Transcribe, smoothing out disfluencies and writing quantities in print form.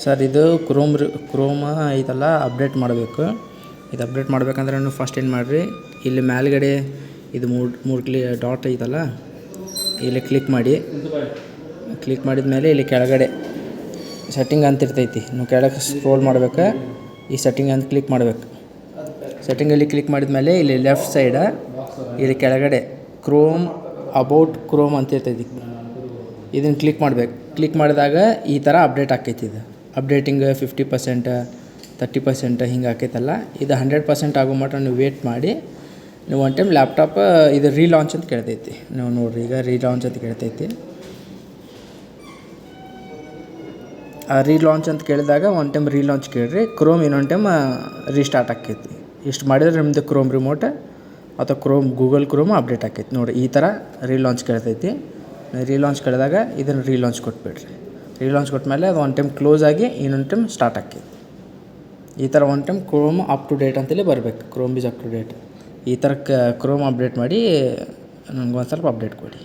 Sir ಇದು Chrome ಐತಲ್ಲ update ಮಾಡಬೇಕು. ಇದು ಅಪ್ಡೇಟ್ ಮಾಡ್ಬೇಕಂದ್ರೆ ನೀವು ಫಸ್ಟ್ ಏನು ಮಾಡಿರಿ, ಇಲ್ಲಿ ಮೇಲ್ಗಡೆ ಇದು ಮೂರು ಡಾಟ್ ಐತಲ್ಲ, ಇಲ್ಲಿ ಕ್ಲಿಕ್ ಮಾಡಿ. ಕ್ಲಿಕ್ ಮಾಡಿದ ಮೇಲೆ ಇಲ್ಲಿ ಕೆಳಗಡೆ ಸೆಟ್ಟಿಂಗ್ ಅಂತ ಇರ್ತೈತಿ. ನೀವು ಕೆಳಗೆ ಸ್ಕ್ರೋಲ್ ಮಾಡ್ಬೇಕು, ಈ ಸೆಟ್ಟಿಂಗ್ ಅಂತ ಕ್ಲಿಕ್ ಮಾಡಬೇಕು. ಸೆಟ್ಟಿಂಗಲ್ಲಿ ಕ್ಲಿಕ್ ಮಾಡಿದ ಮೇಲೆ ಇಲ್ಲಿ ಲೆಫ್ಟ್ ಸೈಡ ಇಲ್ಲಿ ಕೆಳಗಡೆ ಕ್ರೋಮ್ ಅಬೌಟ್ ಕ್ರೋಮ್ ಅಂತ ಇರ್ತೈತಿ. ಇದನ್ನು ಕ್ಲಿಕ್ ಮಾಡಬೇಕು. ಕ್ಲಿಕ್ ಮಾಡಿದಾಗ ಈ ಥರ ಅಪ್ಡೇಟ್ ಆಕೈತಿ. ಇದು ಅಪ್ಡೇಟಿಂಗ್ 50%, 30% ಹಿಂಗೆ ಆಕೈತಲ್ಲ. ಇದು 100% ಆಗೋ ಮಟ್ಟ ನೀವು ವೇಟ್ ಮಾಡಿ. ನೀವು ಒನ್ ಟೈಮ್ ಲ್ಯಾಪ್ಟಾಪ್ ಇದು ರೀಲಾಂಚ್ ಅಂತ ಕೇಳ್ತೈತಿ. ನೀವು ನೋಡಿರಿ, ಈಗ ರೀಲಾಂಚ್ ಅಂತ ಕೇಳ್ತೈತಿ. ಆ ರೀಲಾಂಚ್ ಅಂತ ಕೇಳಿದಾಗ ಒನ್ ಟೈಮ್ ರೀಲಾಂಚ್ ಕೇಳಿರಿ. ಕ್ರೋಮ್ ಇನ್ನೊಂದು ಟೈಮ್ ರೀಸ್ಟಾರ್ಟ್ ಆಕೈತಿ. ಇಷ್ಟು ಮಾಡಿದರೆ ನಿಮ್ಮದು ಕ್ರೋಮ್ ರಿಮೋಟ್ ಅಥವಾ ಗೂಗಲ್ ಕ್ರೋಮ್ ಅಪ್ಡೇಟ್ ಆಕೈತಿ. ನೋಡಿ, ಈ ಥರ ರೀಲಾಂಚ್ ಕೇಳ್ತೈತಿ. ರೀಲಾಂಚ್ ಕೇಳಿದಾಗ ಇದನ್ನು ರೀಲಾಂಚ್ ಕೊಟ್ಬಿಡ್ರಿ. ರೀಲಾಂಚ್ ಕೊಟ್ಮೇಲೆ ಅದು ಒನ್ ಟೈಮ್ ಕ್ಲೋಸ್ ಆಗಿ ಇನ್ನೊಂದು ಟೈಮ್ ಸ್ಟಾರ್ಟ್ ಆಕೈತಿ. ಈ ಥರ one time Chrome up to date ಅಂತೇಳಿ ಬರಬೇಕು. Chrome is up to date. ಈ ಥರ ಕ್ರೋಮ್ ಅಪ್ಡೇಟ್ ಮಾಡಿ ನನಗೆ ಒಂದು ಸ್ವಲ್ಪ ಅಪ್ಡೇಟ್ ಕೊಡಿ.